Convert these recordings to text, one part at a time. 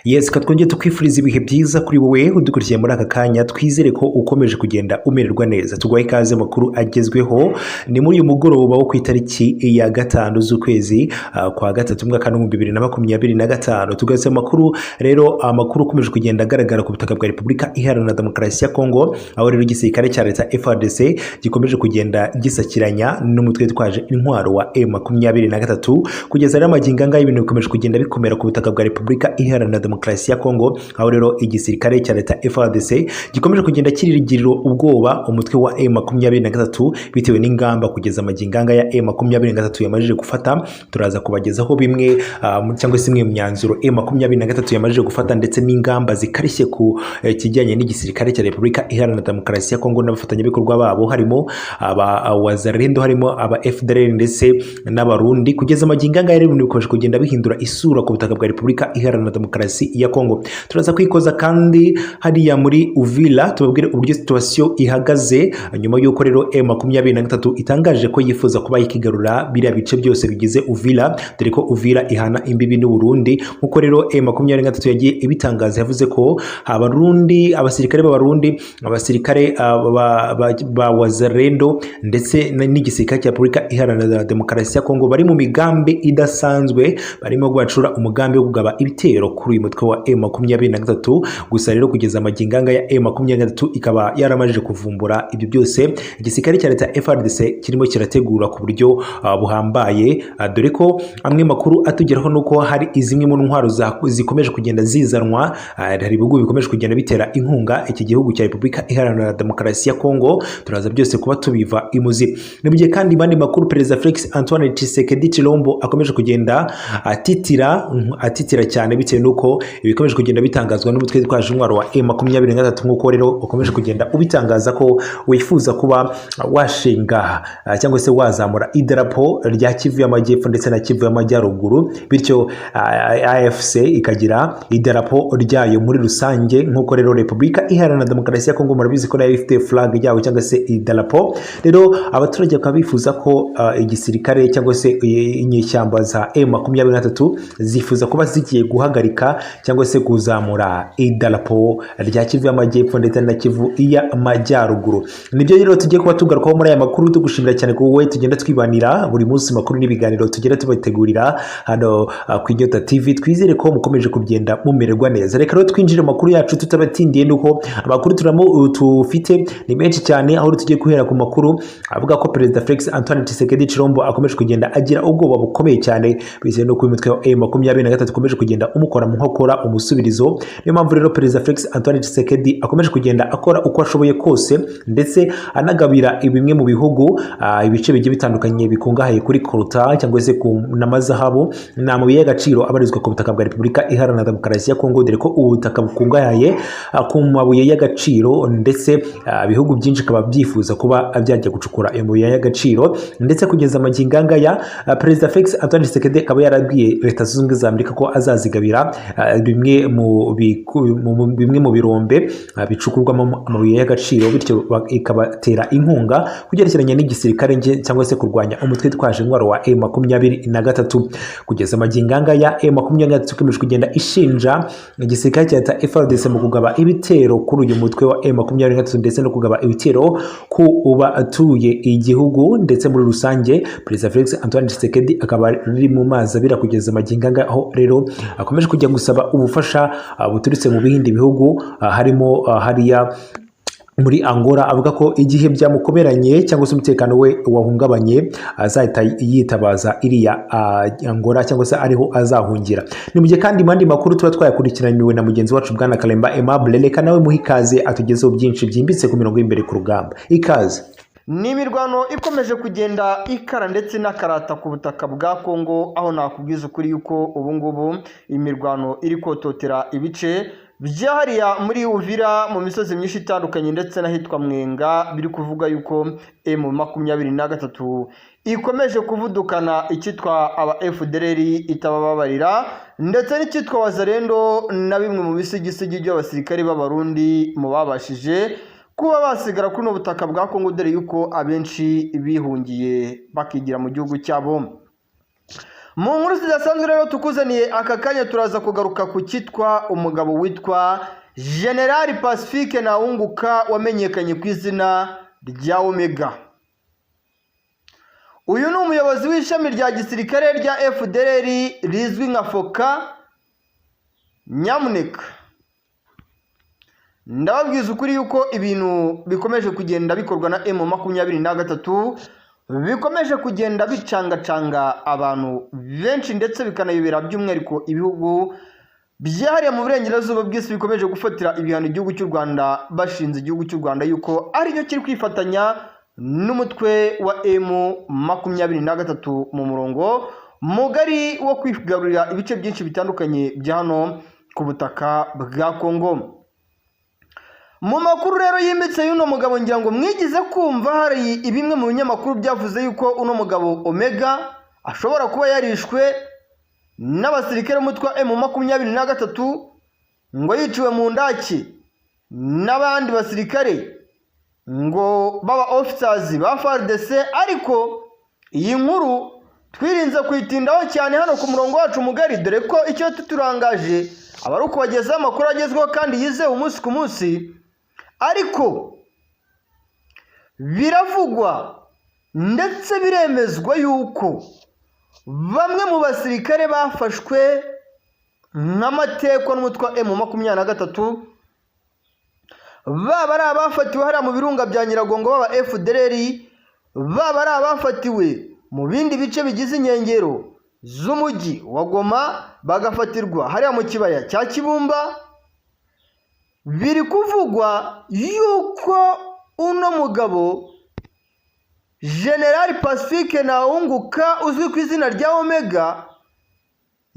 Yes, katwongeye tukwifuriza ibihe byiza kuri wowe udukurikiye muri aka kanya, twizere ko ukomeje kugenda umererwa neza. Tugwaye ikaze makuru agezweho ni muri uyu mugoroba wo ku itariki ya 5 z'ukwezi kwa gatatu mwaka 2025. Tugaze makuru rero, amakuru ukomeje kugenda agaragara ku butaka bwa Repubulika Iharanira Demokarasi ya Kongo, aho rero igisirikare cya leta FARDC gikomeje kugenda gisakiranya n'umutwe twaje intwaro wa M23. Kugeza rero amaginganga y'ibintu bikomeje kugenda bikomera ku butaka bwa Repubulika Iharanira Demokarasi ya Kongo, aho rero igisirikare cya leta FARDC gikomeje kugenda kirigirira ubwoba umutwe wa M23 bitewe n'ingamba kugeza amaginganga ya M23 yamajije gufata. Turaza kubagezaho bimwe cyangwa se imwe mu myanzuro M23 yamajije gufata, ndetse n'ingamba zikarishye ku kijyanye n'igisirikare cya Repubulika Iharanira Demokarasi ya Kongo n'abafatanyabikorwa babo, harimo aba Wazalendo, harimo aba FDLR ndetse n'abarundi. Kugeza amaginganga rero bikomeje kugenda bihindura isura ku butaka bwa Repubulika Iharanira Demokarasi ya Kongo. Turaza kwikoza kandi hariya muri Uvira tubabwire uburyo situation ihagaze nyuma y'uko rero M23 itangaje ko yifuza kuba yikigarura biriya bice byose bigize Uvira, dore ko Uvira ihana imbibi n'u Burundi. Nkuko rero M23 yagiye ibitangaza, yavuze ko abarundi, abasirikare b'abarundi, abasirikare ba Wazalendo ndetse n'igisirikare cya Repubulika Iharanira Demokarasi ya Kongo bari mu migambi idasanzwe, barimo gwacura umugambi wo kugaba ibitero kuri uyu mutwe wa M23. Gusa rero kugeza amaginganga ya M23 ikaba yaramajije kuvumbura ibyo byose igisirikare cya leta FARDC kirimo kirategura ku buryo buhambaye, dore ko amwe makuru atugeraho nuko hari izimwe mu ntwaro zikomeje kugenda zizanwa, hari ibihugu bikomeje kugenda bitera inkunga iki gihugu cya Repubulika Iharanira Demokarasi ya Kongo. Turaza byose kuba tubiva imuzi. Nibyo kandi bandi makuru, Perezida Felix Antoine Tshisekedi Tshilombo akomeje kugenda atitira cyane bitewe nuko ibikomeje kugenda bitangazwa n'umutwe twaje intwaro wa M23. Nkuko rero ukomeje kugenda ubitangaza ko wifuza kuba washinga cyangwa se wazamura idarapo rya Kivu y'Amajyepfo ndetse na Kivu y'Amajyaruguru, bityo AFC ikagira idarapo ryayo muri rusange. Nkuko rero Repubulika Iharanira Demokarasi ya Kongo murabizi ko nayo ifite flag yayo cyangwa se idarapo. Rero abaturage bakaba bifuza ko igisirikare cyangwa se inyeshyamba za M23 zifuza kuba zigiye guhagarika cyangwa se kuzamura idarapo rya Kivu y'Amajyepfo ndetse na Kivu y'Amajyaruguru. Nibyo rero tugiye kuba tugarukaho muri aya makuru, tugushimira cyane ko wowe tugenda twibanira buri munsi makuru n'ibiganiro tugenda tubategurira hano ku Inyota TV. Twizere ko mukomeje kugenda mumererwa neza. Reka rero twinjire makuru yacu tutabatindiye, nuko amakuru tufite ni menshi cyane, aho tugiye guhera ku makuru avuga ko Perezida Felix Antoine Tshisekedi Tshilombo akomeje kugenda agira ubwoba bukomeye cyane bise no ku mitwe ya M23 ukomeje kugenda umukora mu nkokora umusubirizo. Niyo mpamvu rero Perezida Felix Antoine Tshisekedi akomeje kugenda akora uko ashoboye kose, ndetse anagabira bimwe mu bihugu ibice bigiye bitandukanye bikungahaye kuri kolta cyangwa se n'amazahabu n'amabuye y'agaciro abarizwa ku butaka bwa Repubulika Iharanira Demokarasi ya Kongo, dore ko ubutaka bukungahaye ku mabuye y'agaciro, ndetse ibihugu byinshi kaba byifuza kuba byajya gucukura amabuye y'agaciro. Ndetse kugeza amaginganga ya Perezida Felix Antoine Tshisekedi akaba yarabwiye Leta Zunze Ubumwe za Amerika ko azazigabira bimwe mu birombe bicukurwamo amabuye y'agaciro, bityo ikabatera inkunga kugerekeranya n'igisirikare cyangwa se kurwanya umutwe twaje intwaro wa M23. Kugeza amaginganga ya M23 ikomeje kugenda ishinja igisirikare cya leta FARDC mu kugaba ibitero kuri uyu mutwe wa M23 ndetse no kugaba ibitero ku batuye igihugu ndetse muri rusange. Perezida Felix Antoine Tshisekedi akaba ari mu mazi abira kugeza amaginganga, aho rero akomeje kujya gusaba ubufasha buturutse mu bindi bihugu, harimo hariya muri Angola. Avuga ko igihe byamukoberanye cyangwa se umutekano we wahungabanye azahita yitabaza iriya Angola cyangwa se ariho azahungira. Ni mu gihe kandi mandi makuru tuba twayakurikiraniwe na mugenzi wacu Bwana Kalemba Aimable. Reka nawe muhikaze atugezeho byinshi byimbitse ku mirongo y'imbere ku rugamba. Ikaze. Ni imirwano ikomeje kugenda ikara ndetse n'akarata ku butaka bwa Kongo, aho nakubwiza ukuri yuko ubu ngubu imirwano iri kototera ibice byahariya muri Uvira mu misozi myinshi itandukanye ndetse n'ahitwa Mwenga. Biri kuvuga yuko M23 ikomeje kuvudukana icyitwa aba FDLR itabababarira, ndetse n'icyitwa Wazalendo na bimwe mu bisigisigi by'abasirikare b'abarundi mu babashije kuba basigara kuri ubutaka bwa Kongo, dore yuko abenshi bihungiye bakigira mu gihugu cyabo. Mu nkuru zidasanzwe rero tukuzaniye aka kanya turaza kugaruka ku cyitwa umugabo witwa General Pacifique Ntawunguka wamenyekanye ku izina rya Omega. Uyu ni umuyobozi w'ishami rya gisirikare rya FDLR rizwi nka Foka. Nyamuneka ndababwiza ukuri yuko ibintu bikomeje kugenda bikorwa na M23 bikomeje kugenda bicangacanga abantu benshi ndetse bikanayobera by'umwihariko ibihugu byahariye mu burengerazuba bw'isi bikomeje gufatira ibihano igihugu cy'u Rwanda, bashinze igihugu cy'u Rwanda yuko ari cyo kiri kwifatanya n'umutwe wa M23 mu murongo mugari wo kwigarurira ibice byinshi bitandukanye bya hano ku butaka bwa Kongo. Mu makuru rero yimbitse y'uno mugabo ngira ngo mwigize kumva hari ibimwe mu binyamakuru byavuze yuko uno mugabo Omega ashobora kuba yarishwe n'abasirikare umutwe wa M23 ngo yiciwe mu ndaki n'abandi basirikare ngo baba officers ba FARDC, ariko iyi nkuru twirinze kuyitindaho cyane hano ku murongo wacu mugari, dore ko icyo tuturangaje aba ari ukubagezaho amakuru agezweho kandi yizewe umunsi ku munsi. Ariko biravugwa ndetse biremezwa yuko bamwe mu basirikare bafashwe nk'amatekwa n'umutwe wa M23, baba ari abafatiwe hariya mu birunga bya Nyiragongo baba FDLR, baba ari abafatiwe mu bindi bice bigize inkengero z'umujyi wa Goma bagafatirwa hariya mu kibaya cya Kibumba. Biri kuvugwa yuko uno mugabo General Pacifique Ntawunguka uzwi ku izina rya Omega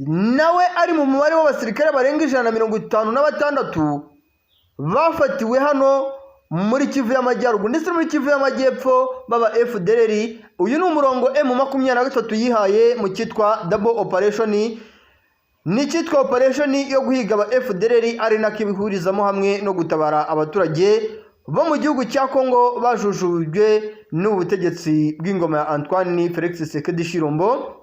nawe ari mu mubare w'abasirikare barenga 156 bafatiwe hano muri Kivu y'Amajyaruguru ndetse muri Kivu y'Amajyepfo baba FDLR. Uyu ni umurongo M23 yihaye mu cyitwa double operation, ni cyitwa operation yo guhiga aba FDLR ari nakibihurizamo hamwe no gutabara abaturage bo mu gihugu cya Kongo bajujujwe n'ubutegetsi bw'ingoma ya Antoine Felix Tshisekedi Tshilombo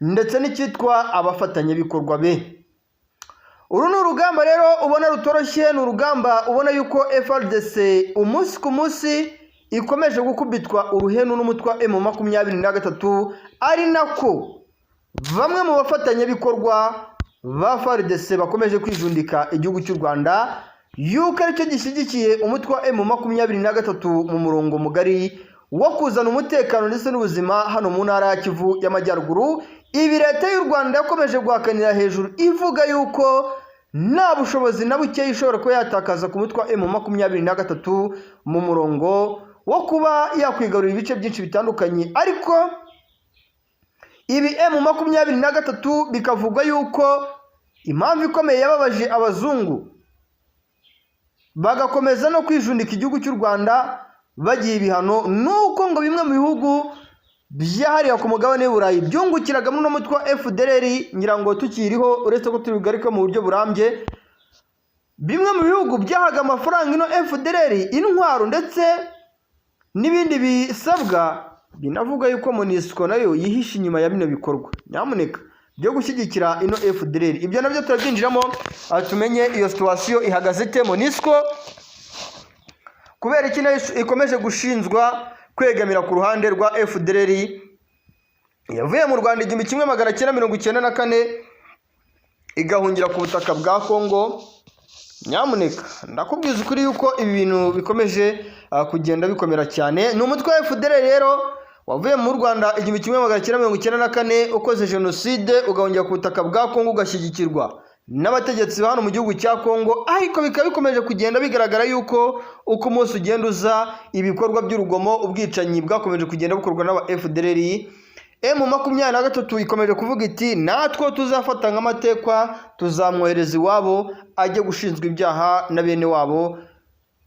ndetse n'icyitwa abafatanyabikorwa be. Uru ni urugamba rero ubona rutoroshye, ni urugamba ubona yuko FARDC umunsi ku munsi ikomeje gukubitwa uruhenu n'umutwe wa M23, ari nako bamwe mu bafatanyabikorwa ba FARDC bakomeje kwijundika igihugu cy'u Rwanda yuko aricyo gishyigikiye umutwe wa M23 mu murongo mugari wo kuzana umutekano ndetse n'ubuzima hano mu ntara ya Kivu y'Amajyaruguru. Ibi leta y'u Rwanda yakomeje guhakanira hejuru ivuga yuko nta bushobozi na buke ishobora kuba yatakaza ku mutwe wa M23 mu murongo wo kuba yakwigarurira ibice byinshi bitandukanye. Ariko ibi M23 bikavugwa yuko impamvu ikomeye yababaje abazungu bagakomeza no kwijundika igihugu cy'u Rwanda bagiye ibihano, nuko ngo bimwe mu bihugu byahariye ku mugabane w'Uburayi byungukiraga muri no mutwe wa FDLR ngira ngo tukiriho, uretse ko tubigarika mu buryo burambye. Bimwe mu bihugu byahaga amafaranga ino FDLR intwaro ndetse n'ibindi bisabwa, binavuga yuko MONUSCO nayo yihishe inyuma ya bino bikorwa nyamuneka byo gushyigikira ino FDLR. Ibyo nabyo turabyinjiramo tumenye iyo situation ihagaze te. MONUSCO kubera iki nayo ikomeje gushinzwa kwegamira ku ruhande rwa FDLR, yavuye mu Rwanda 1994 igahungira ku butaka bwa Kongo. Nyamuneka ndakubwiza ukuri yuko ibi bintu bikomeje kugenda bikomera cyane. Ni umutwe wa FDLR rero wavuye mu Rwanda 1994 ukoze genocide ugahungira ku butaka bwa Kongo ugashyigikirwa n'abategetsi hano mu gihugu cya Kongo, ariko bikaba bikomeje kugenda bigaragara yuko uko umunsi ugenda uza ibikorwa by'urugomo, ubwicanyi bwakomeje kugenda bukorwa n'aba FDLR. M23 ikomeje kuvuga iti natwe tuzafata nk'amatekwa tuzamwohereza iwabo ajye gushinzwa ibyaha na bene wabo,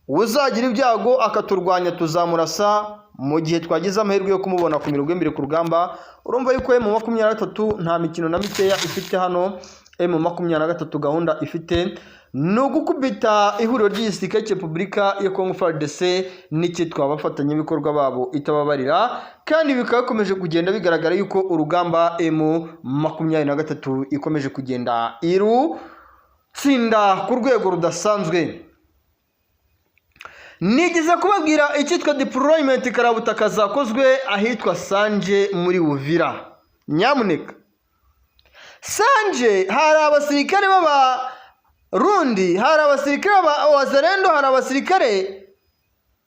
uzagira ibyago akaturwanya tuzamurasa mu gihe twagize amahirwe yo kumubona ku mirongo imbere ku rugamba. Urumva yuko M23 nta mikino na mikeya ifite hano M23 gahunda ifite ni ugukubita ihuriro ry'igisirikare cya Repubulika ya Congo FARDC n'icyitwa abafatanyabikorwa babo itababarira, kandi bikaba bikomeje kugenda bigaragara yuko urugamba M23 ikomeje kugenda irutsinda ku rwego rudasanzwe. Nigeze kubabwira icyitwa deployment karabutaka zakozwe ahitwa Sanje muri Uvira. Nyamuneka Sanje hari abasirikare b'Abarundi, hari abasirikare b'Abazalendo, hari abasirikare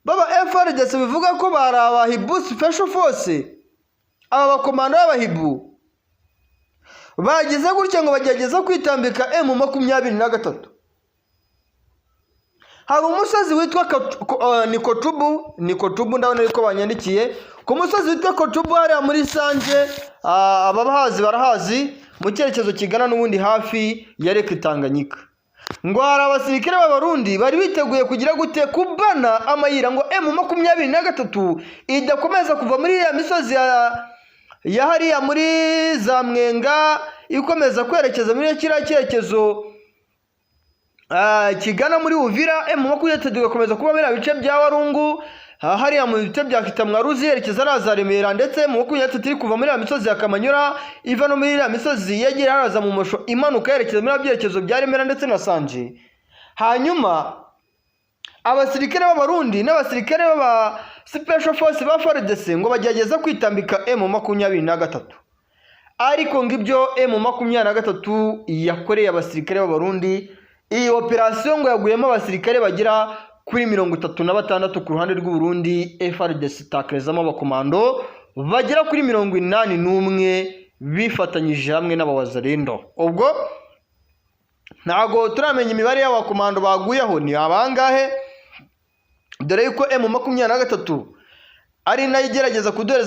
baba FARDC bivuga ko bari abahibu special force, aba bakomando b'abahibu bagize gutya ngo bagerageza kwitambika M23. Hari umusozi witwa Nikotubu ndabona ariko banyandikiye ku musozi witwa Kotubu hariya muri Sanje, ababahazi barahazi mu cyerekezo kigana n'ubundi hafi ya Lake Tanganyika. Ngo hari abasirikare b'Abarundi bari biteguye kugira gute kubana amayira ngo M23 idakomeza kuva muri ya misozi ya hariya muri za Mwenga ikomeza kwerekeza muri kiriya cyerekezo kigana muri Uvira. M23 igakomeza kuba biriya bice bya Warungu, hariya mu bice bya Kitamwaruzi yerekeza araza Remera, ndetse M23 iri kuva muri ya misozi ya Kamanyura iva no muri ya misozi yagira araza mu Mosho imanuka yerekeza muri byerekezo bya Remera ndetse na Sanje. Hanyuma abasirikare b'Abarundi n'abasirikare b'aba special force ba FARDC ngo bagerageza kwitambika M23, ariko ngibyo M23 yakoreye abasirikare b'Abarundi. Iyi operation ngo yaguyemo abasirikare bagira kuri 36 ku ruhande rw'u Burundi, FARDC takrezamo abakomando bagera kuri 81 bifatanyije hamwe n'Abazalendo. Ubwo ntago turamenya imibare y'abakomando baguyeho ni abangahe, dore yuko M23 ari nayo igerageza kudoreza